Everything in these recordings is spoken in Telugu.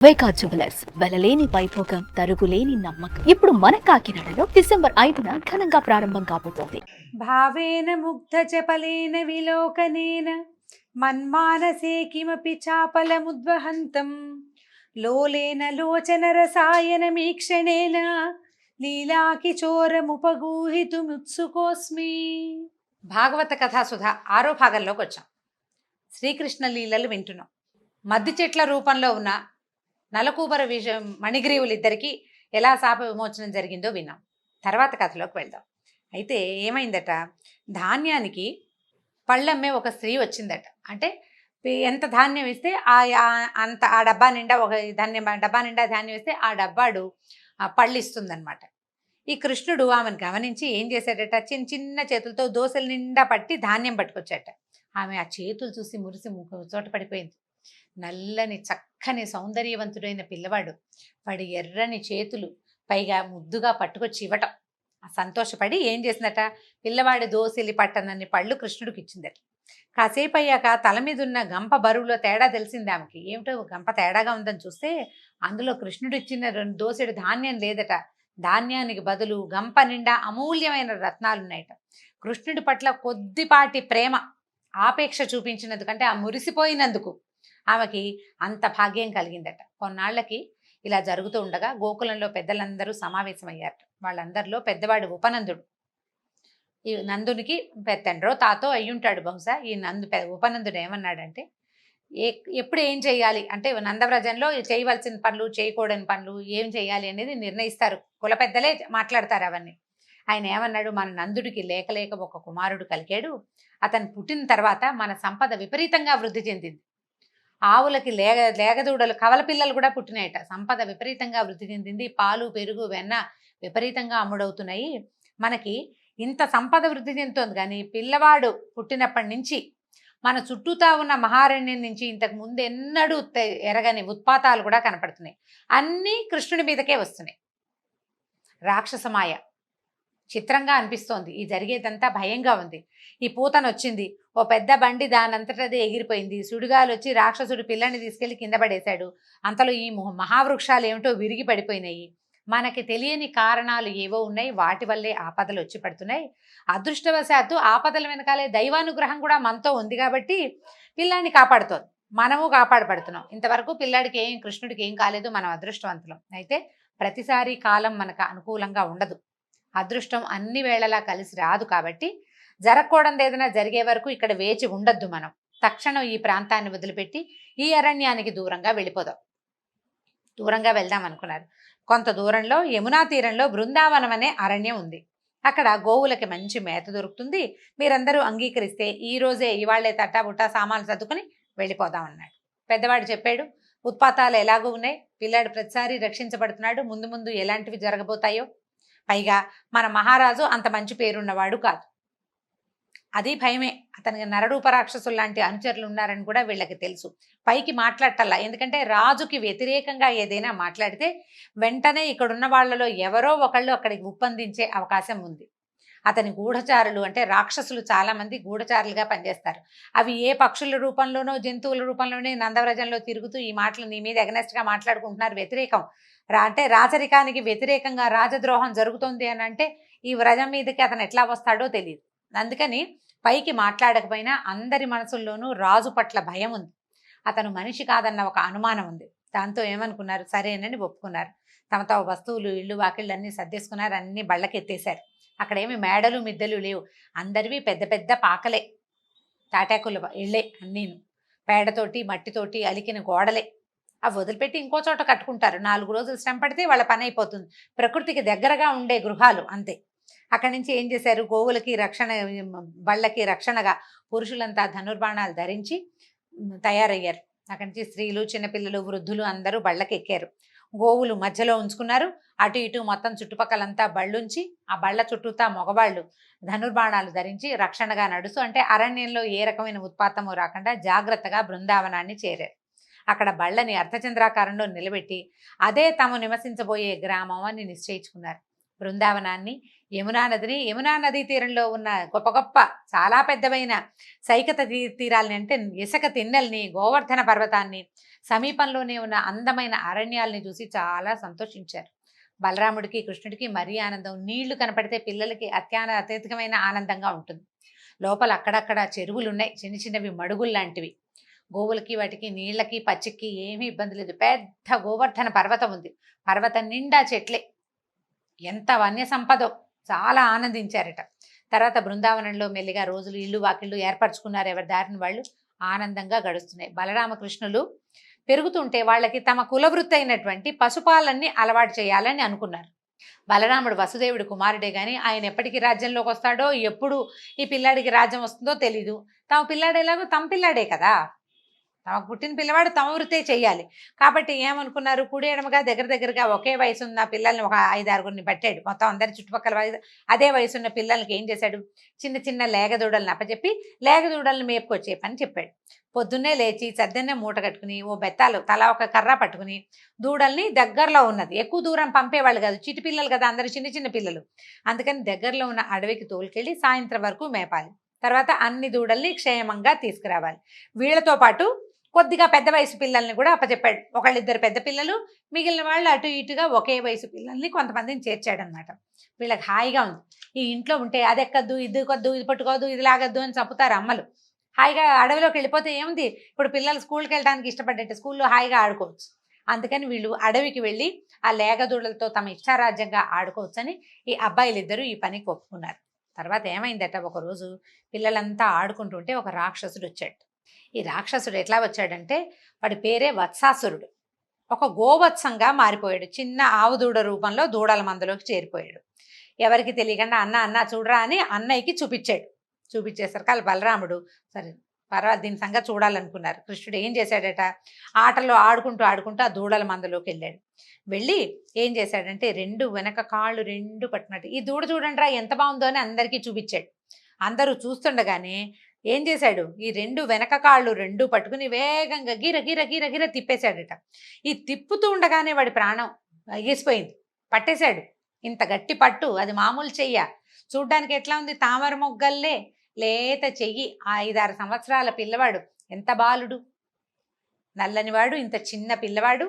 వైకా జ్యువెలర్స్ వెలలేని వైభోగం తరుగులేని నమ్మకం. ఇప్పుడు మన కాకినాడలో డిసెంబర్ 5న ఘనంగా ప్రారంభం కాబోతోంది. భావేన ముగ్ధ చపలేన విలోకనేన మన్మానసే కిమపి చాపలముద్వహంతం లోలేన లోచన రసాయన మీక్షణేన లీలాకిచోరముపగూహితుముత్సుకోస్మి. భాగవత కథాసుధ 6వ భాగంలోకి వచ్చాం. శ్రీకృష్ణ లీలలు వింటున్నాం. మద్ది చెట్ల రూపంలో ఉన్న నలకూబర మణిగ్రీవులిద్దరికీ ఎలా శాప విమోచనం జరిగిందో విన్నాం. తర్వాత కథలోకి వెళ్దాం. అయితే ఏమైందట, ధాన్యానికి పళ్ళమ్మే ఒక స్త్రీ వచ్చిందట. అంటే ఎంత ధాన్యం ఇస్తే అంత ఆ డబ్బా నిండా ఒక డబ్బా నిండా ధాన్యం ఇస్తే ఆ డబ్బాడు పళ్ళు ఇస్తుందన్నమాట. ఈ కృష్ణుడు ఆమెను గమనించి ఏం చేశాడట, చిన్న చిన్న చేతులతో దోశల నిండా పట్టి ధాన్యం పట్టుకొచ్చాట. ఆమె ఆ చేతులు చూసి మురిసి చోట పడిపోయింది. నల్లని చక్కని సౌందర్యవంతుడైన పిల్లవాడు, వాడి ఎర్రని చేతులు పైగా ముద్దుగా పట్టుకొచ్చి ఇవ్వటం, సంతోషపడి ఏం చేసిందట, పిల్లవాడి దోసిలి పట్టనన్ని పళ్ళు కృష్ణుడికి ఇచ్చిందట. కాసేపు అయ్యాక తల మీద ఉన్న గంప బరువులో తేడా తెలిసింది ఆమెకి. ఏమిటో గంప తేడాగా ఉందని చూస్తే అందులో కృష్ణుడు ఇచ్చిన 2 దోసెడు ధాన్యం లేదట. ధాన్యానికి బదులు గంప నిండా అమూల్యమైన రత్నాలున్నాయట. కృష్ణుడి పట్ల కొద్దిపాటి ప్రేమ ఆపేక్ష చూపించినందుకంటే ఆ మురిసిపోయినందుకు ఆమెకి అంత భాగ్యం కలిగిందట. కొన్నాళ్లకి ఇలా జరుగుతూ ఉండగా గోకులంలో పెద్దలందరూ సమావేశమయ్యారు. వాళ్ళందరిలో పెద్దవాడు ఉపనందుడు. ఈ నందునికి తండ్రో తాతో అయ్యుంటాడు బహుశా. ఈ ఉపనందుడు ఏమన్నాడంటే, ఎప్పుడు ఏం చేయాలి అంటే నందవ్రజంలో చేయవలసిన పనులు చేయకూడని పనులు ఏం చేయాలి అనేది నిర్ణయిస్తారు, కుల పెద్దలే మాట్లాడతారు అవన్నీ. ఆయన ఏమన్నాడు, మన నందుడికి లేక లేక ఒక కుమారుడు కలిగాడు. అతను పుట్టిన తర్వాత మన సంపద విపరీతంగా వృద్ధి చెందింది. ఆవులకి లేగదూడలు కవల పిల్లలు కూడా పుట్టినాయట. సంపద విపరీతంగా వృద్ధి చెందింది. పాలు పెరుగు వెన్న విపరీతంగా అమ్ముడవుతున్నాయి. మనకి ఇంత సంపద వృద్ధి చెందుతోంది, కానీ పిల్లవాడు పుట్టినప్పటి నుంచి మన చుట్టూతా ఉన్న మహారణ్యం నుంచి ఇంతకు ముందు ఎన్నడూ ఎరగని ఉత్పాతాలు కూడా కనపడుతున్నాయి. అన్నీ కృష్ణుడి మీదకే వస్తున్నాయి. రాక్షసమాయ చిత్రంగా అనిపిస్తోంది. ఈ జరిగేదంతా భయంగా ఉంది. ఈ పూతన వచ్చింది, ఓ పెద్ద బండి దానంతటదే ఎగిరిపోయింది. సుడిగాలు వచ్చి రాక్షసుడు పిల్లని తీసుకెళ్లి కింద పడేశాడు. అంతలో ఈ మహావృక్షాలు ఏమిటో విరిగి పడిపోయినాయి. మనకి తెలియని కారణాలు ఏవో ఉన్నాయి, వాటి వల్లే ఆపదలు వచ్చి పడుతున్నాయి. అదృష్టవశాత్తు ఆపదల వెనకాలే దైవానుగ్రహం కూడా మనతో ఉంది కాబట్టి పిల్లాన్ని కాపాడుతోంది. మనము కాపాడబడుతున్నాం. ఇంతవరకు పిల్లాడికి కృష్ణుడికి ఏం కాలేదు, మనం అదృష్టవంతులం. అయితే ప్రతిసారి కాలం మనకు అనుకూలంగా ఉండదు. అదృష్టం అన్ని వేళలా కలిసి రాదు. కాబట్టి జరగకూడదు ఏదైనా జరిగే వరకు ఇక్కడ వేచి ఉండొద్దు. మనం తక్షణం ఈ ప్రాంతాన్ని వదిలిపెట్టి ఈ అరణ్యానికి దూరంగా వెళ్ళిపోదాం. దూరంగా వెళ్దాం అనుకున్నారు. కొంత దూరంలో యమునా తీరంలో బృందావనం అనే అరణ్యం ఉంది. అక్కడ గోవులకి మంచి మేత దొరుకుతుంది. మీరందరూ అంగీకరిస్తే ఈ రోజే ఇవాళ్లే తట్టాబుట్టా సామాన్లు సర్దుకుని వెళ్ళిపోదాం అన్నాడు. పెద్దవాడు చెప్పాడు, ఉత్పాతాలు ఎలాగూ ఉన్నాయి, పిల్లాడు ప్రతిసారి రక్షించబడుతున్నాడు, ముందు ముందు ఎలాంటివి జరగబోతాయో. పైగా మన మహారాజు అంత మంచి పేరున్నవాడు కాదు, అది భయమే. అతనికి నరరూప రాక్షసులు లాంటి అనుచరులు ఉన్నారని కూడా వీళ్ళకి తెలుసు. పైకి మాట్లాడటల్లా, ఎందుకంటే రాజుకి వ్యతిరేకంగా ఏదైనా మాట్లాడితే వెంటనే ఇక్కడున్న వాళ్ళలో ఎవరో ఒకళ్ళు అక్కడికి ఉప్పందించే అవకాశం ఉంది. అతని గూఢచారులు అంటే రాక్షసులు చాలామంది గూఢచారులుగా పనిచేస్తారు. అవి ఏ పక్షుల రూపంలోనో జంతువుల రూపంలోనే నందవ్రజంలో తిరుగుతూ ఈ మాటలు నీ మీద ఎగనెస్ట్గా మాట్లాడుకుంటున్నారు. వ్యతిరేకం అంటే రాచరికానికి వ్యతిరేకంగా రాజద్రోహం జరుగుతుంది అని అంటే ఈ వ్రజం మీదకి అతను ఎట్లా వస్తాడో తెలియదు. అందుకని పైకి మాట్లాడకపోయినా అందరి మనసుల్లోనూ రాజు పట్ల భయం ఉంది. అతను మనిషి కాదన్న ఒక అనుమానం ఉంది. దాంతో ఏమనుకున్నారు, సరేనని ఒప్పుకున్నారు. తమ తమ వస్తువులు ఇళ్ళు వాకిళ్ళు అన్నీ సర్దేసుకున్నారు. అన్నీ బళ్ళకెత్తేశారు. అక్కడేమి మేడలు మిద్దెలు లేవు. అందరివి పెద్ద పెద్ద పాకలే, తాటాకుల ఇళ్ళే, అన్నీను పేడతోటి మట్టితోటి అలికిన గోడలే. అవి వదిలిపెట్టి ఇంకో చోట కట్టుకుంటారు. 4 రోజులు శ్రమ పడితే వాళ్ళ పని అయిపోతుంది. ప్రకృతికి దగ్గరగా ఉండే గృహాలు అంతే. అక్కడి నుంచి ఏం చేశారు, గోవులకి రక్షణ, బళ్ళకి రక్షణగా పురుషులంతా ధనుర్బాణాలు ధరించి తయారయ్యారు. అక్కడి నుంచి స్త్రీలు, చిన్నపిల్లలు, వృద్ధులు అందరూ బళ్ళకి ఎక్కారు. గోవులు మధ్యలో ఉంచుకున్నారు. అటు ఇటు మొత్తం చుట్టుపక్కలంతా బళ్ళుంచి ఆ బళ్ళ చుట్టూతా మగవాళ్ళు ధనుర్బాణాలు ధరించి రక్షణగా నడుస్తూ, అంటే అరణ్యంలో ఏ రకమైన ఉత్పాతము రాకుండా జాగ్రత్తగా బృందావనాన్ని చేరారు. అక్కడ బళ్ళని అర్ధచంద్రాకారంలో నిలబెట్టి అదే తాము నివసించబోయే గ్రామం అని నిశ్చయించుకున్నారు. బృందావనాన్ని, యమునా నదిని, యమునా నదీ తీరంలో ఉన్న గొప్ప గొప్ప చాలా పెద్దవైన సైకత తీరాలని అంటే ఇసుక తిన్నెల్ని, గోవర్ధన పర్వతాన్ని, సమీపంలోనే ఉన్న అందమైన అరణ్యాల్ని చూసి చాలా సంతోషించారు. బలరాముడికి కృష్ణుడికి మరీ ఆనందం. నీళ్లు కనపడితే పిల్లలకి అత్యధికమైన ఆనందంగా ఉంటుంది. లోపల అక్కడక్కడ చెరువులు ఉన్నాయి, చిన్న చిన్నవి మడుగులు లాంటివి. గోవులకి వాటికి నీళ్ళకి పచ్చికి ఏమీ ఇబ్బంది లేదు. పెద్ద గోవర్ధన పర్వతం ఉంది. పర్వతం నిండా చెట్లే. ఎంత వన్య సంపదో, చాలా ఆనందించారట. తర్వాత బృందావనంలో మెల్లిగా రోజులు ఇల్లు వాకిళ్ళు ఏర్పరచుకున్నారు. ఎవరి దారిని వాళ్ళు ఆనందంగా గడుస్తున్నాయి. బలరామకృష్ణులు పెరుగుతుంటే వాళ్ళకి తమ కులవృత్తి అయినటువంటి పశుపాలన్ని అలవాటు చేయాలని అనుకున్నారు. బలరాముడు వసుదేవుడి కుమారుడే గాని ఆయన ఎప్పటికి రాజ్యంలోకి వస్తాడో, ఎప్పుడు ఈ పిల్లాడికి రాజ్యం వస్తుందో తెలీదు. తమ పిల్లాడు ఎలాగో తమ పిల్లాడే కదా, తమకు పుట్టిన పిల్లవాడు తమ వృత్తే చెయ్యాలి. కాబట్టి ఏమనుకున్నారు, కుడి ఎడమగా దగ్గర దగ్గరగా ఒకే వయసు ఉన్న పిల్లల్ని ఒక 5-6 పట్టాడు. మొత్తం అందరి చుట్టుపక్కల అదే వయసున్న పిల్లలకి ఏం చేశాడు, చిన్న చిన్న లేగదూడలను అప్పచెప్పి లేగదూడలను మేపుకొచ్చే పని చెప్పాడు. పొద్దున్నే లేచి సద్దన్నే మూట కట్టుకుని ఓ బెత్తాలు తలా ఒక కర్ర పట్టుకుని దూడల్ని దగ్గరలో ఉన్నది, ఎక్కువ దూరం పంపేవాళ్ళు కాదు, చిటి పిల్లలు కదా అందరు చిన్న చిన్న పిల్లలు, అందుకని దగ్గరలో ఉన్న అడవికి తోలుకెళ్ళి సాయంత్రం వరకు మేపాలి. తర్వాత అన్ని దూడల్ని క్షేమంగా తీసుకురావాలి. వీళ్ళతో పాటు కొద్దిగా పెద్ద వయసు పిల్లల్ని కూడా అప్పచెప్పాడు. ఒకళ్ళిద్దరు పెద్ద పిల్లలు, మిగిలిన వాళ్ళు అటు ఇటుగా ఒకే వయసు పిల్లల్ని కొంతమందిని చేర్చాడనమాట. వీళ్ళకి హాయిగా ఉంది. ఈ ఇంట్లో ఉంటే అది ఎక్కద్దు, ఇది కొద్దు, ఇది పట్టుకోదు, ఇది లాగద్దు అని చంపుతారు అమ్మలు. హాయిగా అడవిలోకి వెళ్ళిపోతే ఏముంది, ఇప్పుడు పిల్లలు స్కూల్కి వెళ్ళడానికి ఇష్టపడ్డట్టు స్కూల్లో హాయిగా ఆడుకోవచ్చు. అందుకని వీళ్ళు అడవికి వెళ్ళి ఆ లేగదూడలతో తమ ఇష్టారాజ్యంగా ఆడుకోవచ్చని ఈ అబ్బాయిలిద్దరూ ఈ పనికి ఒప్పుకున్నారు. తర్వాత ఏమైందట, ఒకరోజు పిల్లలంతా ఆడుకుంటుంటే ఒక రాక్షసుడు వచ్చాడు. ఈ రాక్షసుడు ఎట్లా వచ్చాడంటే, వాడి పేరే వత్సాసురుడు. ఒక గోవత్సంగా మారిపోయాడు. చిన్న ఆవు దూడ రూపంలో దూడల మందలోకి చేరిపోయాడు. ఎవరికి తెలియకుండా అన్న అన్న చూడరా అని అన్నయ్యకి చూపించాడు. చూపించేసరికి వాళ్ళ బలరాముడు సరే పర్వాలేదు దీని సంగతి చూడాలనుకున్నారు. కృష్ణుడు ఏం చేశాడట, ఆటలో ఆడుకుంటూ ఆడుకుంటూ ఆ దూడల మందలోకి వెళ్ళాడు. వెళ్ళి ఏం చేశాడంటే, రెండు వెనక కాళ్ళు రెండు పట్టినట్టు ఈ దూడ చూడండి రా ఎంత బాగుందో అని అందరికీ చూపించాడు. అందరూ చూస్తుండగానే ఏం చేశాడు, ఈ రెండు వెనక కాళ్ళు రెండు పట్టుకుని వేగంగా గిర గిర గిర గిర తిప్పేశాడట. ఈ తిప్పుతూ ఉండగానే వాడి ప్రాణం ఎగిసిపోయింది, పట్టేశాడు. ఇంత గట్టి పట్టు, అది మామూలు చెయ్య. చూడ్డానికి ఎట్లా ఉంది, తామర మొగ్గల్లే లేత చెయ్యి. 5-6 సంవత్సరాల పిల్లవాడు, ఎంత బాలుడు, నల్లనివాడు, ఇంత చిన్న పిల్లవాడు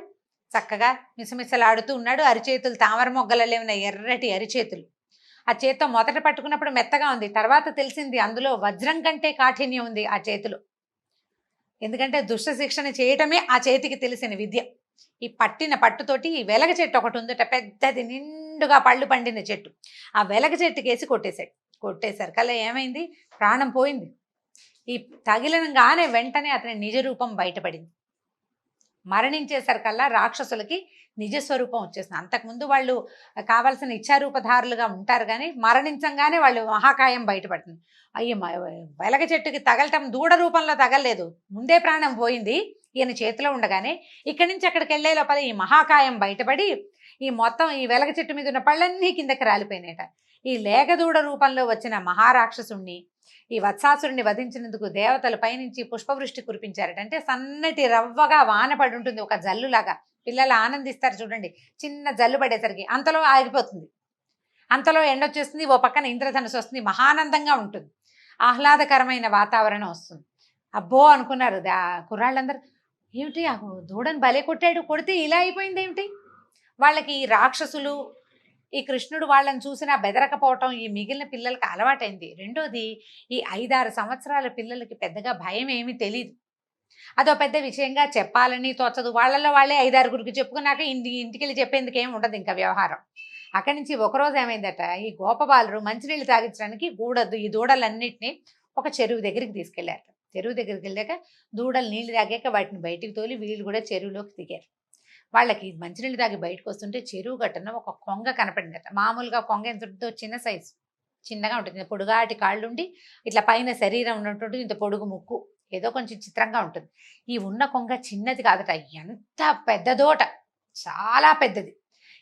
చక్కగా మిసమిసలాడుతూ ఉన్నాడు. అరిచేతులు తామర మొగ్గలలే ఉన్నాయి, ఎర్రటి అరిచేతులు. ఆ చేత్తో మొదట పట్టుకున్నప్పుడు మెత్తగా ఉంది, తర్వాత తెలిసింది అందులో వజ్రం కంటే కాఠిన్యం ఉంది ఆ చేతిలో. ఎందుకంటే దుష్ట శిక్షణ చేయటమే ఆ చేతికి తెలిసిన విద్య. ఈ పట్టిన పట్టుతోటి ఈ వెలగ చెట్టు ఒకటి ఉందట, పెద్దది నిండుగా పళ్ళు పండిన చెట్టు. ఆ వెలగ చెట్టుకేసి కొట్టేశాడు. కొట్టేసరికల్లా ఏమైంది, ప్రాణం పోయింది. ఈ తగిలినగానే వెంటనే అతని నిజ రూపం బయటపడింది. మరణించేసరికల్లా రాక్షసులకి నిజస్వరూపం వచ్చేసింది. అంతకుముందు వాళ్ళు కావాల్సిన ఇచ్చారూపధారులుగా ఉంటారు, కానీ మరణించంగానే వాళ్ళు మహాకాయం బయటపడుతుంది. అయ్యి వెలగ చెట్టుకి తగలటం దూడ రూపంలో తగలలేదు, ముందే ప్రాణం పోయింది. ఈయన చేతిలో ఉండగానే ఇక్కడి నుంచి అక్కడికి వెళ్లే లోపల ఈ మహాకాయం బయటపడి ఈ మొత్తం ఈ వెలగ చెట్టు మీద ఉన్న పళ్ళన్నీ కిందకి రాలిపోయినాయట. ఈ లేగదూడ రూపంలో వచ్చిన మహారాక్షసుణ్ణి, ఈ వత్సాసురుణ్ణి వధించినందుకు దేవతలు పైనుంచి పుష్పవృష్టి కురిపించారట. అంటే సన్నటి రవ్వగా వాన పడి ఉంటుంది, ఒక జల్లులాగా. పిల్లలు ఆనందిస్తారు చూడండి, చిన్న జల్లు పడేసరికి అంతలో ఆగిపోతుంది, అంతలో ఎండొచ్చేస్తుంది, ఓ పక్కన ఇంద్రధనుసు వస్తుంది, మహానందంగా ఉంటుంది, ఆహ్లాదకరమైన వాతావరణం వస్తుంది. అబ్బో అనుకున్నారు కుర్రాళ్ళందరూ, ఏమిటి ఆ దూడని భలే కొట్టాడు, కొడితే ఇలా అయిపోయింది ఏమిటి. వాళ్ళకి ఈ రాక్షసులు, ఈ కృష్ణుడు వాళ్ళని చూసినా బెదరకపోవటం ఈ మిగిలిన పిల్లలకి అలవాటైంది. రెండోది, ఈ 5-6 సంవత్సరాల పిల్లలకి పెద్దగా భయం ఏమీ తెలియదు, అదో పెద్ద విషయంగా చెప్పాలని తోచదు. వాళ్ళలో వాళ్ళే 5-6 చెప్పుకున్నాక ఇంటికి వెళ్ళి చెప్పేందుకు ఏమి ఉండదు ఇంకా వ్యవహారం. అక్కడి నుంచి ఒకరోజు ఏమైందట, ఈ గోపబాలురు మంచినీళ్ళు తాగించడానికి ఈ దూడలన్నింటినీ ఒక చెరువు దగ్గరికి తీసుకెళ్లారు. చెరువు దగ్గరికి వెళ్ళాక దూడలు నీళ్లు తాగాక వాటిని బయటికి తోలి వీళ్ళు కూడా చెరువులోకి దిగారు. వాళ్ళకి మంచినీళ్ళు తాగి బయటకు వస్తుంటే చెరువు గట్టున ఒక కొంగ కనపడిందట. మామూలుగా కొంగ ఎంత ఉంటుందో, చిన్న సైజు, చిన్నగా ఉంటుంది, పొడుగాటి కాళ్ళుండి ఇట్లా పైన శరీరం ఉన్నట్టు ఇంత పొడుగు ముక్కు, ఏదో కొంచెం చిత్రంగా ఉంటుంది. ఈ ఉన్న కొంగ చిన్నది కాదట, ఎంత పెద్దదోట, చాలా పెద్దది.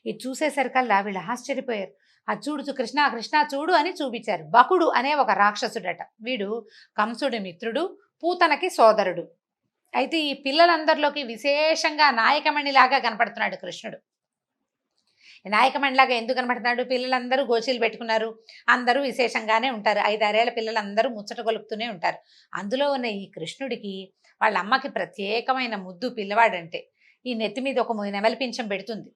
ఇది చూసేసరికల్లా వీళ్ళు ఆశ్చర్యపోయారు. అది చూడు కృష్ణ కృష్ణ చూడు అని చూపించారు. బకుడు అనే ఒక రాక్షసుడట. వీడు కంసుడి మిత్రుడు, పూతనకి సోదరుడు. అయితే ఈ పిల్లలందరిలోకి విశేషంగా నాయకమణిలాగా కనపడుతున్నాడు కృష్ణుడు. నాయకమణిలాగా ఎందుకు కనబడుతున్నాడు? పిల్లలందరూ గోచీలు పెట్టుకున్నారు, అందరూ విశేషంగానే ఉంటారు. 5-6 పిల్లలందరూ ముచ్చట గొలుపుతూనే ఉంటారు. అందులో ఉన్న ఈ కృష్ణుడికి వాళ్ళ అమ్మకి ప్రత్యేకమైన ముద్దు పిల్లవాడంటే. ఈ నెత్తి మీద ఒక నెమలి పింఛం పెడుతుంది,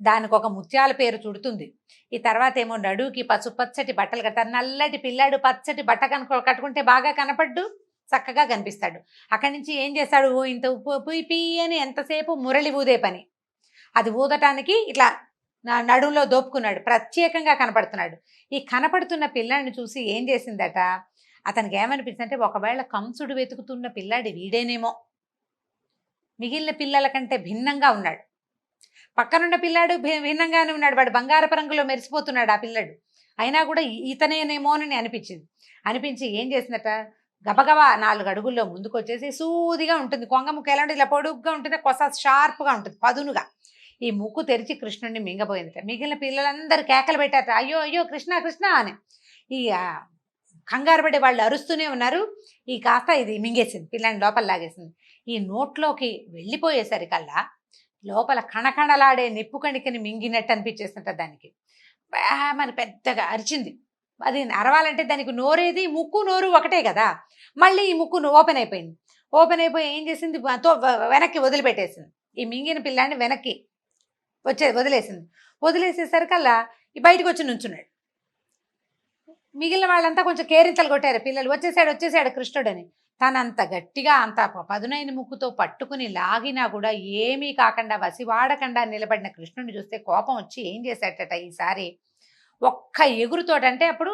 దానికి ఒక ముత్యాల పేరు చుడుతుంది. ఈ తర్వాత ఏమో నడువుకి పచ్చటి బట్టలు కడతారు. నల్లటి పిల్లాడు పచ్చటి బట్ట కట్టుకుంటే బాగా కనపడ్డు, చక్కగా కనిపిస్తాడు. అక్కడి నుంచి ఏం చేస్తాడు? ఇంత ఉప్పు పుయ్యి అని ఎంతసేపు మురళి ఊదే పని. అది ఊదటానికి ఇట్లా నడువులో దోపుకున్నాడు, ప్రత్యేకంగా కనపడుతున్నాడు. ఈ కనపడుతున్న పిల్లాడిని చూసి ఏం చేసిందట, అతనికి ఏమనిపించింది అంటే, ఒకవేళ కంసుడు వెతుకుతున్న పిల్లాడి వీడేనేమో, మిగిలిన పిల్లల కంటే భిన్నంగా ఉన్నాడు. పక్కనున్న పిల్లాడు భిన్నంగానే ఉన్నాడు, వాడు బంగారపు రంగులో మెరిసిపోతున్నాడు ఆ పిల్లడు. అయినా కూడా ఇతనేనేమో అని అనిపించి ఏం చేసిందట, గబగబా 4 అడుగుల్లో ముందుకు వచ్చేసి, సూదిగా ఉంటుంది కొంగ ముక్కు, ఎలా ఉంటుంది, ఇలా పొడుగ్గా ఉంటుంది, కొస షార్ప్గా ఉంటుంది, పదునుగా. ఈ ముక్కు తెరిచి కృష్ణుడిని మింగబోయిందట. మిగిలిన పిల్లలందరూ కేకలు పెట్టారట, అయ్యో అయ్యో కృష్ణ కృష్ణ అని. ఈ కంగారు పడే వాళ్ళు అరుస్తూనే ఉన్నారు. ఈ కాస్త ఇది మింగేసింది, పిల్లని లోపల లాగేసింది. ఈ నోట్లోకి వెళ్ళిపోయేసరికల్లా లోపల కణకణలాడే నిప్పు కణికని మింగినట్టు అనిపించేస్తుంట దానికి. మన పెద్దగా అరిచింది. అది అరవాలంటే దానికి నోరేది, ముక్కు నోరు ఒకటే కదా. మళ్ళీ ఈ ముక్కు ఓపెన్ అయిపోయింది. ఓపెన్ అయిపోయి ఏం చేసింది, వెనక్కి వదిలిపెట్టేసింది. ఈ మింగిన పిల్లాన్ని వెనక్కి వదిలేసింది. వదిలేసేసరికల్లా ఈ బయటకు వచ్చి నుంచున్నాడు. మిగిలిన వాళ్ళంతా కొంచెం కేరింతలు కొట్టారు, పిల్లలు వచ్చేసాడు కృష్ణుడని. తనంత గట్టిగా అంత పదునైన ముక్కుతో పట్టుకుని లాగినా కూడా ఏమీ కాకుండా వసివాడకుండా నిలబడిన కృష్ణుడిని చూస్తే కోపం వచ్చి ఏం చేశాడట ఈసారి, ఒక్క ఎగురుతోటి, అంటే అప్పుడు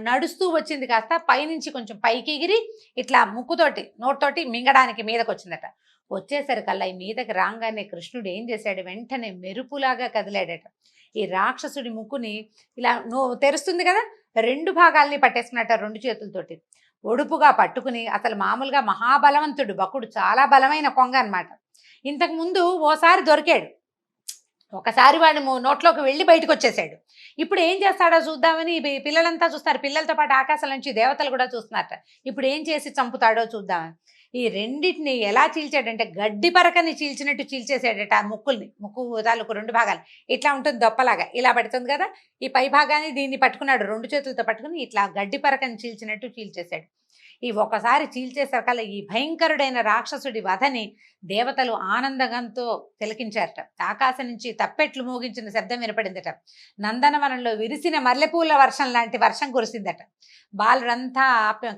నడుస్తూ వచ్చింది కాస్త పైనుంచి కొంచెం పైకి ఎగిరి ఇట్లా ముక్కుతోటి నోటితోటి మింగడానికి మీదకి వచ్చిందట. వచ్చేసరికల్లా ఈ మీదకి రాగానే కృష్ణుడు ఏం చేశాడు, వెంటనే మెరుపులాగా కదిలాడట. ఈ రాక్షసుడి ముక్కుని ఇలా తెరుస్తుంది కదా, 2 భాగాల్ని పట్టేసుకున్నట్ట 2 చేతులతోటి ఒడుపుగా పట్టుకుని. అసలు మామూలుగా మహాబలవంతుడు బకుడు, చాలా బలమైన కొంగ అనమాట. ఇంతకు ముందు ఓసారి దొరికాడు, ఒకసారి వాడు నోట్లోకి వెళ్ళి బయటకు వచ్చేసాడు. ఇప్పుడు ఏం చేస్తాడో చూద్దామని పిల్లలంతా చూస్తారు, పిల్లలతో పాటు ఆకాశం నుంచి దేవతలు కూడా చూస్తున్నారట. ఇప్పుడు ఏం చేసి చంపుతాడో చూద్దామని ఈ రెండింటిని ఎలా చీల్చాడంటే, గడ్డి పరకని చీల్చినట్టు చీల్చేసాడట. ఆ ముక్కు తాలూకు 2 భాగాలు ఇట్లా ఉంటుంది, దొప్పలాగా ఇలా పడుతుంది కదా. ఈ పై భాగాన్ని దీన్ని పట్టుకున్నాడు, 2 చేతులతో పట్టుకుని ఇట్లా గడ్డి పరకని చీల్చినట్టు చీల్చేశాడు. ఈ ఒకసారి చీల్చేసరికల్లా ఈ భయంకరుడైన రాక్షసుడి వధని దేవతలు ఆనందంతో తిలకించారట. ఆకాశం నుంచి తప్పెట్లు మోగించిన శబ్దం వినపడిందట. నందనవనంలో విరిసిన మల్లెపూల వర్షం లాంటి వర్షం కురిసిందట. బాలురంతా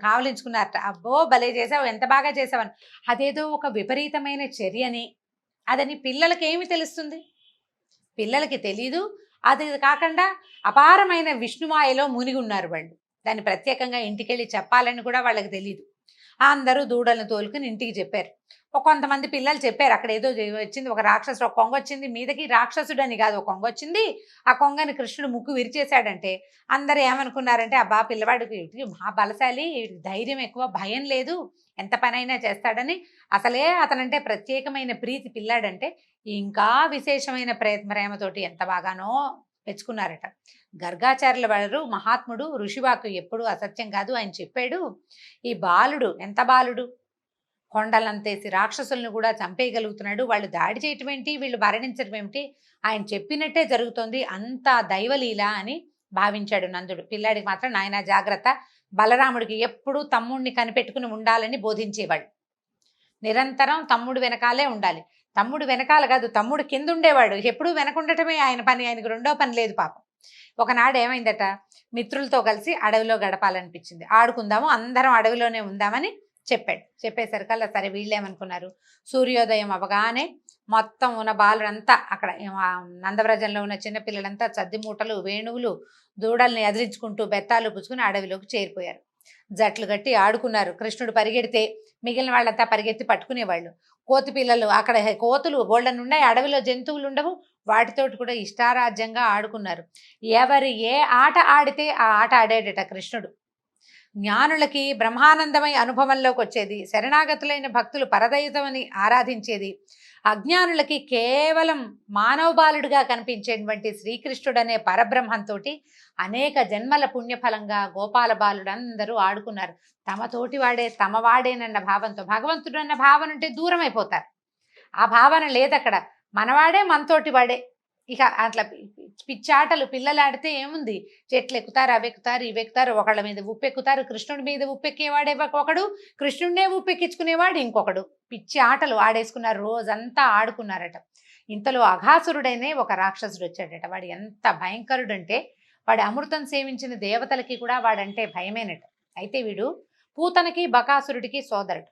కావలించుకున్నారట. అబ్బో భలే చేసావు, ఎంత బాగా చేసావని. అదేదో ఒక విపరీతమైన చర్యని, అదని పిల్లలకి ఏమి తెలుస్తుంది, పిల్లలకి తెలీదు. అది కాకుండా అపారమైన విష్ణుమాయలో మునిగి ఉన్నారు వాళ్ళు. దాన్ని ప్రత్యేకంగా ఇంటికెళ్ళి చెప్పాలని కూడా వాళ్ళకి తెలియదు. అందరూ దూడలను తోలుకుని ఇంటికి చెప్పారు. కొంతమంది పిల్లలు చెప్పారు, అక్కడ ఏదో వచ్చింది, ఒక రాక్షసుడు, ఒక కొంగ వచ్చింది మీదకి. రాక్షసుడు అని కాదు, ఒక కొంగ వచ్చింది, ఆ కొంగని కృష్ణుడు ముక్కు విరిచేశాడంటే అందరూ ఏమనుకున్నారంటే, అబ్బా పిల్లవాడికి మహా బలశాలి, ధైర్యం ఎక్కువ, భయం లేదు, ఎంత పనైనా చేస్తాడని. అసలే అతనంటే ప్రత్యేకమైన ప్రీతి పిల్లాడంటే. ఇంకా విశేషమైన ప్రేమతోటి ఎంత బాగానో మెచ్చుకున్నారట. గర్గాచార్యుల వారు మహాత్ముడు, ఋషివాకు ఎప్పుడు అసత్యం కాదు, ఆయన చెప్పాడు. ఈ బాలుడు ఎంత బాలుడు, కొండలంతేసి రాక్షసులను కూడా చంపేయగలుగుతున్నాడు, వాళ్ళు దాడి చేయటం ఏంటి, వీళ్ళు మరణించడం ఏమిటి, ఆయన చెప్పినట్టే జరుగుతోంది, అంత దైవలీల అని భావించాడు నందుడు. పిల్లాడికి మాత్రం నాయన జాగ్రత్త, బలరాముడికి ఎప్పుడూ తమ్ముడిని కనిపెట్టుకుని ఉండాలని బోధించేవాడు. నిరంతరం తమ్ముడు వెనకాలే ఉండాలి, తమ్ముడు వెనకాల కాదు, తమ్ముడు కింద ఉండేవాడు, ఎప్పుడూ వెనకుండటమే ఆయన పని, ఆయనకు రెండో పని లేదు పాపం. ఒకనాడు ఏమైందట, మిత్రులతో కలిసి అడవిలో గడపాలనిపించింది, ఆడుకుందాము, అందరం అడవిలోనే ఉందామని చెప్పాడు. చెప్పేసరికల్లా సరే వీళ్ళేమనుకున్నారు, సూర్యోదయం అవగానే మొత్తం ఉన్న బాలురంతా అక్కడ నందవ్రజంలో ఉన్న చిన్నపిల్లలంతా సద్ది మూటలు, వేణువులు, దూడల్ని అదిలించుకుంటూ బెత్తాలు పుచ్చుకుని అడవిలోకి చేరిపోయారు. జట్లు కట్టి ఆడుకున్నారు. కృష్ణుడు పరిగెడితే మిగిలిన వాళ్ళంతా పరిగెత్తి పట్టుకునేవాళ్ళు. కోతి పిల్లలు, అక్కడ కోతులు బోళ్ళను ఉన్నాయి, అడవిలో జంతువులు ఉండవు, వాటితోటి కూడా ఇష్టారాజ్యంగా ఆడుకున్నారు. ఎవరు ఏ ఆట ఆడితే ఆ ఆట ఆడేడట కృష్ణుడు. జ్ఞానులకి బ్రహ్మానందమై అనుభవంలోకి వచ్చేది, శరణాగతులైన భక్తులు పరదైతమని ఆరాధించేది, అజ్ఞానులకి కేవలం మానవ బాలుడిగా కనిపించేటువంటి శ్రీకృష్ణుడనే పరబ్రహ్మంతో అనేక జన్మల పుణ్యఫలంగా గోపాల బాలుడందరూ ఆడుకున్నారు. తమతోటి వాడే తమ వాడేనన్న భావంతో. భగవంతుడు అన్న భావన ఉంటే దూరం అయిపోతారు, ఆ భావన లేదక్కడ. మనవాడే మనతోటి వాడే. ఇక అట్లా పిచ్చాటలు పిల్లలు ఆడితే ఏముంది, చెట్లు ఎక్కుతారు, అవి ఎక్కుతారు, ఇవి ఎక్కుతారు, ఒకళ్ళ మీద ఉప్పెక్కుతారు, కృష్ణుడి మీద ఉప్పెక్కేవాడే ఒకడు, కృష్ణుడినే ఉప్పెక్కించుకునేవాడు ఇంకొకడు. పిచ్చి ఆటలు ఆడేసుకున్నారు, రోజంతా ఆడుకున్నారట. ఇంతలో అఘాసురుడైనే ఒక రాక్షసుడు వచ్చాడట. వాడు ఎంత భయంకరుడంటే వాడు అమృతం సేవించిన దేవతలకి కూడా వాడంటే భయమేనట. అయితే వీడు పూతనకి బకాసురుడికి సోదరుడు.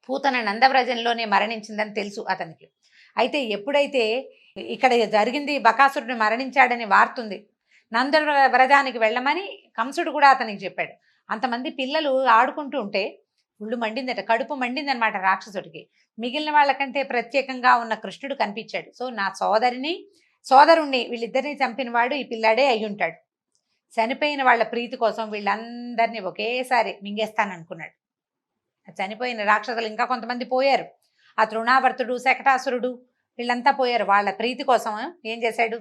పూతన నందవ్రజంలోనే మరణించిందని తెలుసు అతనికి. అయితే ఎప్పుడైతే ఇక్కడ జరిగింది, బకాసురుడు మరణించాడని వార్తుంది, నందవ్రజానికి వెళ్ళమని కంసుడు కూడా అతనికి చెప్పాడు. అంతమంది పిల్లలు ఆడుకుంటూ ఉంటే ఒళ్ళు మండిందట, కడుపు మండిందనమాట రాక్షసుడికి. మిగిలిన వాళ్ళకంటే ప్రత్యేకంగా ఉన్న కృష్ణుడు కనిపించాడు. సో నా సోదరుణ్ణి వీళ్ళిద్దరిని చంపినవాడు ఈ పిల్లాడే అయ్యుంటాడు. చనిపోయిన వాళ్ళ ప్రీతి కోసం వీళ్ళందరినీ ఒకేసారి మింగేస్తాననుకున్నాడు. చనిపోయిన రాక్షసులు ఇంకా కొంతమంది పోయారు. ఆ తృణావర్తుడు, శకటాసురుడు వీళ్ళంతా పోయారు. వాళ్ళ ప్రీతి కోసం ఏం చేశాడు,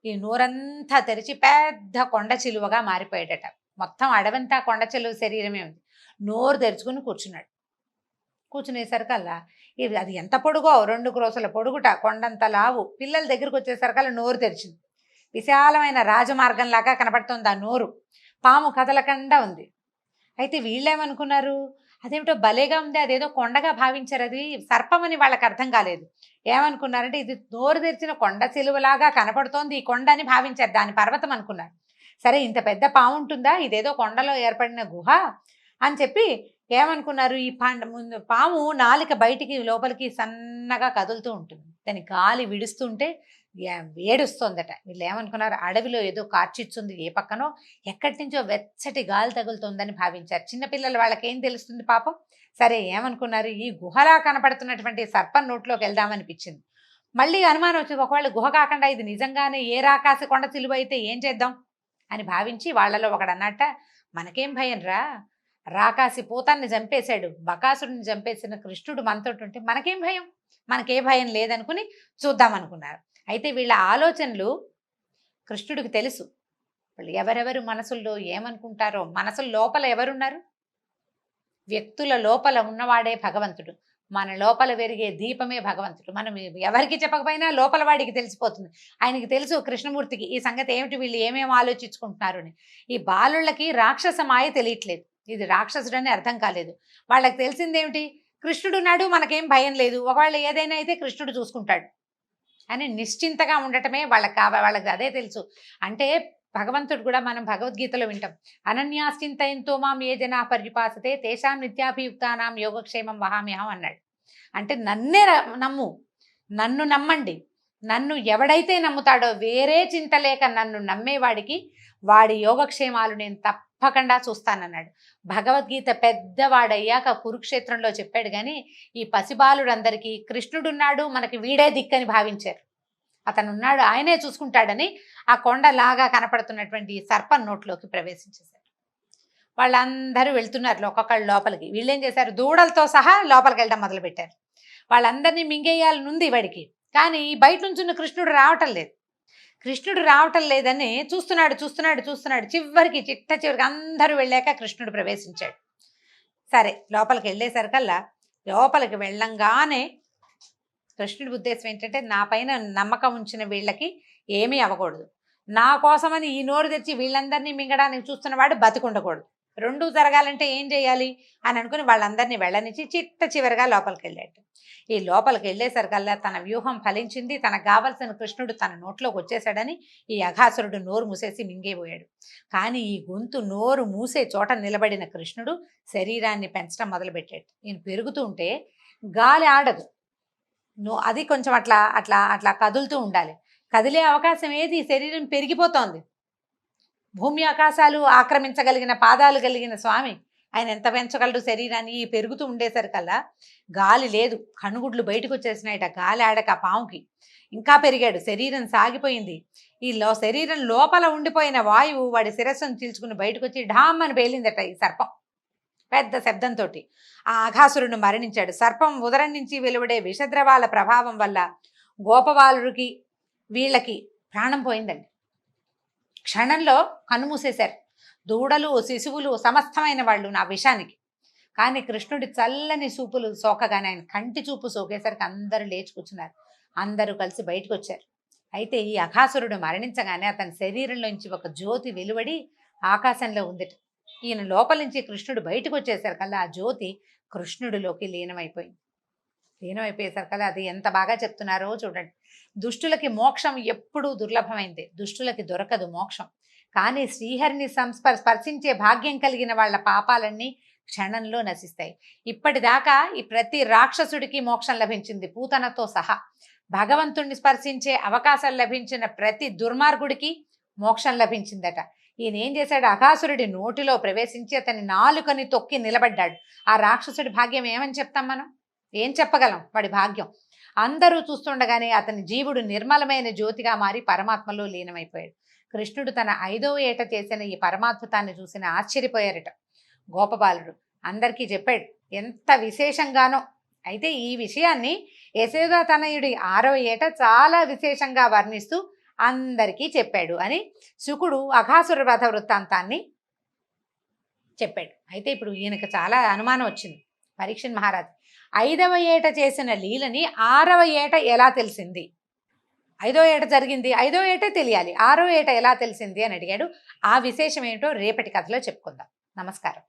ఈ నోరంతా తెరిచి పెద్ద కొండ చిలువగా మారిపోయాడట. మొత్తం అడవంతా కొండ చిలువ శరీరమే ఉంది. నోరు తెరుచుకుని కూర్చున్నాడు. కూర్చునేసరికల్లా ఇది అది ఎంత పొడుగో, 2 క్రోసుల పొడుగుట, కొండంత లావు. పిల్లల దగ్గరికి వచ్చేసరికల్లా నోరు తెరిచింది. విశాలమైన రాజమార్గంలాగా కనపడుతుంది ఆ నోరు. పాము కదలకుండా ఉంది. అయితే వీళ్ళేమనుకున్నారు, అదేమిటో భలేగా ఉంది, అదేదో కొండగా భావించారు. అది సర్పం అని వాళ్ళకి అర్థం కాలేదు. ఏమనుకున్నారంటే ఇది నోరు తెరిచిన కొండ చిలువలాగా కనపడుతోంది, ఈ కొండ అని భావించారు. దాని పర్వతం అనుకున్నారు. సరే ఇంత పెద్ద పాము ఉంటుందా, ఇదేదో కొండలో ఏర్పడిన గుహ అని చెప్పి ఏమనుకున్నారు, ఈ పాము నాలిక బయటికి లోపలికి సన్నగా కదులుతూ ఉంటుంది. దాని గాలి విడుస్తుంటే ఏడుస్తోందట. వీళ్ళు ఏమనుకున్నారు, అడవిలో ఏదో కార్చిచ్చుంది, ఏ పక్కనో ఎక్కడి నుంచో వెచ్చటి గాలి తగులుతుందని భావించారు. చిన్నపిల్లలు వాళ్ళకి ఏం తెలుస్తుంది పాపం. సరే ఏమనుకున్నారు, ఈ గుహలా కనపడుతున్నటువంటి సర్పం నోట్లోకి వెళ్దామనిపించింది. మళ్ళీ అనుమానం వచ్చింది, ఒకవేళ గుహ కాకుండా ఇది నిజంగానే ఏ రాకాసి కొండ చిలువ అయితే ఏం చేద్దాం అని భావించి వాళ్ళలో ఒకడన్నట్ట, మనకేం భయం రా, రాకాసి పూతాన్ని చంపేశాడు, బకాసుడిని చంపేసిన కృష్ణుడు మనతోటి ఉంటే మనకేం భయం, మనకే భయం లేదనుకుని చూద్దామనుకున్నారు. అయితే వీళ్ళ ఆలోచనలు కృష్ణుడికి తెలుసు. వాళ్ళు ఎవరెవరు మనసుల్లో ఏమనుకుంటారో, మనసుల లోపల ఎవరున్నారు, వ్యక్తుల లోపల ఉన్నవాడే భగవంతుడు. మన లోపల పెరిగే దీపమే భగవంతుడు. మనం ఎవరికి చెప్పకపోయినా లోపల వాడికి తెలిసిపోతుంది. ఆయనకి తెలుసు కృష్ణమూర్తికి ఈ సంగతి ఏమిటి, వీళ్ళు ఏమేమి ఆలోచించుకుంటున్నారు అని. ఈ బాలుళ్ళకి రాక్షస మాయ తెలియట్లేదు, ఇది రాక్షసుడని అర్థం కాలేదు. వాళ్ళకి తెలిసిందేమిటి, కృష్ణుడు నాడు మనకేం భయం లేదు, ఒకవేళ ఏదైనా అయితే కృష్ణుడు చూసుకుంటాడు అని నిశ్చింతగా ఉండటమే వాళ్ళకి అదే తెలుసు. అంటే భగవంతుడు కూడా మనం భగవద్గీతలో వింటాం, అనన్యాశ్చింతయంతో మాం ఏ జనా పర్యుపాసతే తేషాం నిత్యాభియుక్తానాం యోగక్షేమం వహామ్యహం అన్నాడు. అంటే నన్నే నమ్ము, నన్ను నమ్మండి, నన్ను ఎవడైతే నమ్ముతాడో, వేరే చింత లేక నన్ను నమ్మేవాడికి వాడి యోగక్షేమాలు నేను తప్పకుండా చూస్తానన్నాడు. భగవద్గీత పెద్దవాడయ్యాక కురుక్షేత్రంలో చెప్పాడు. కానీ ఈ పసిబాలుడందరికీ కృష్ణుడున్నాడు, మనకి వీడే దిక్కని భావించారు. అతను ఉన్నాడు, ఆయనే చూసుకుంటాడని ఆ కొండలాగా కనపడుతున్నటువంటి సర్పం నోట్లోకి ప్రవేశించేశారు. వాళ్ళందరూ వెళ్తున్నారు ఒక్కొక్కళ్ళు లోపలికి. వీళ్ళేం చేశారు, దూడలతో సహా లోపలికి వెళ్ళడం మొదలుపెట్టారు. వాళ్ళందరినీ మింగేయాలనుంది వాడికి, కానీ బయట నుంచున్న కృష్ణుడు రావటం లేదు. కృష్ణుడు రావటం లేదని చూస్తున్నాడు. చిట్ట చివరికి అందరూ వెళ్ళాక కృష్ణుడు ప్రవేశించాడు. సరే లోపలికి వెళ్ళేసరికల్లా, లోపలికి వెళ్ళంగానే కృష్ణుడి ఉద్దేశం ఏంటంటే, నా పైన నమ్మకం ఉంచిన వీళ్ళకి ఏమీ అవ్వకూడదు, నా కోసమని ఈ నోరు తెచ్చి వీళ్ళందరినీ మింగడానికి చూస్తున్నవాడు బతికుండకూడదు. రెండూ జరగాలంటే ఏం చేయాలి అని అనుకుని వాళ్ళందరినీ వెళ్ళనిచ్చి చిట్ట చివరిగా లోపలికి వెళ్ళాడు. ఈ లోపలికి వెళ్ళేసరికల్లా తన వ్యూహం ఫలించింది. తనకు కావలసిన కృష్ణుడు తన నోట్లోకి వచ్చేసాడని ఈ అఘాసురుడు నోరు మూసేసి మింగేపోయాడు. కానీ ఈ గొంతు నోరు మూసే చోట నిలబడిన కృష్ణుడు శరీరాన్ని పెంచడం మొదలుపెట్టాడు. ఈయన పెరుగుతూ ఉంటే గాలి ఆడదు, అది కొంచెం అట్లా అట్లా అట్లా కదులుతూ ఉండాలి. కదిలే అవకాశం ఏది, శరీరం పెరిగిపోతోంది. భూమి ఆకాశాలు ఆక్రమించగలిగిన పాదాలు కలిగిన స్వామి, ఆయన ఎంత పెంచగలడు శరీరాన్ని. పెరుగుతూ ఉండేసరికల్లా గాలి లేదు, కనుగుడ్లు బయటకు వచ్చేసినాయట. గాలి ఆడక పాముకి ఇంకా పెరిగాడు, శరీరం సాగిపోయింది. శరీరం లోపల ఉండిపోయిన వాయువు వాడి శిరస్సును చీల్చుకుని బయటకు వచ్చి ఢామ్ అని పేలిందట ఈ సర్పం పెద్ద శబ్దంతో. ఆ అఘాసురుడు మరణించాడు. సర్పం ఉదరం నుంచి వెలువడే విషద్రవాల ప్రభావం వల్ల గోపబాలుడికి వీళ్ళకి ప్రాణం పోయిందండి. క్షణంలో కన్నుమూసేశారు. దూడలు, శిశువులు సమస్తమైన వాళ్ళు నా విషానికి. కానీ కృష్ణుడి చల్లని చూపులు సోకగానే, ఆయన కంటి చూపు సోకేసరికి అందరూ లేచి కూర్చున్నారు. అందరూ కలిసి బయటకు వచ్చారు. అయితే ఈ అఘాసురుడు మరణించగానే అతని శరీరంలోంచి ఒక జ్యోతి వెలువడి ఆకాశంలో ఉంది. ఈయన లోపల నుంచి కృష్ణుడు బయటకు వచ్చేసరికల్లా ఆ జ్యోతి కృష్ణుడిలోకి లీనమైపోయేసరికల్లా అది ఎంత బాగా చెప్తున్నారో చూడండి. దుష్టులకి మోక్షం ఎప్పుడూ దుర్లభమైంది, దుష్టులకి దొరకదు మోక్షం. కానీ శ్రీహరిని స్పర్శించే భాగ్యం కలిగిన వాళ్ళ పాపాలన్నీ క్షణంలో నశిస్తాయి. ఇప్పటిదాకా ఈ ప్రతి రాక్షసుడికి మోక్షం లభించింది, పూతనతో సహా. భగవంతుణ్ణి స్పర్శించే అవకాశం లభించిన ప్రతి దుర్మార్గుడికి మోక్షం లభించిందట. ఈయన ఏం చేశాడు, అఘాసురుడి నోటిలో ప్రవేశించి అతని నాలుకని తొక్కి నిలబడ్డాడు. ఆ రాక్షసుడి భాగ్యం ఏమని చెప్తాం మనం, ఏం చెప్పగలం? వాడి భాగ్యం. అందరూ చూస్తుండగానే అతని జీవుడు నిర్మలమైన జ్యోతిగా మారి పరమాత్మలో లీనమైపోయాడు. కృష్ణుడు తన 5వ ఏట చేసిన ఈ పరమాద్భుతాన్ని చూసిన ఆశ్చర్యపోయారట గోపబాలుడు. అందరికీ చెప్పాడు ఎంత విశేషంగానో. అయితే ఈ విషయాన్ని యశోదా తనయుడి 6వ ఏట చాలా విశేషంగా వర్ణిస్తూ అందరికీ చెప్పాడు అని శుకుడు అఘాసుర వధ వృత్తాంతాన్ని చెప్పాడు. అయితే ఇప్పుడు ఈయనకు చాలా అనుమానం వచ్చింది పరీక్షణ్ మహారాజ్. 5వ ఏట చేసిన లీలని 6వ ఏట ఎలా తెలిసింది? 5వ ఏట జరిగింది, 5వ ఏటే తెలియాలి, 6వ ఏట ఎలా తెలిసింది అని అడిగాడు. ఆ విశేషం ఏంటో రేపటి కథలో చెప్పుకుందాం. నమస్కారం.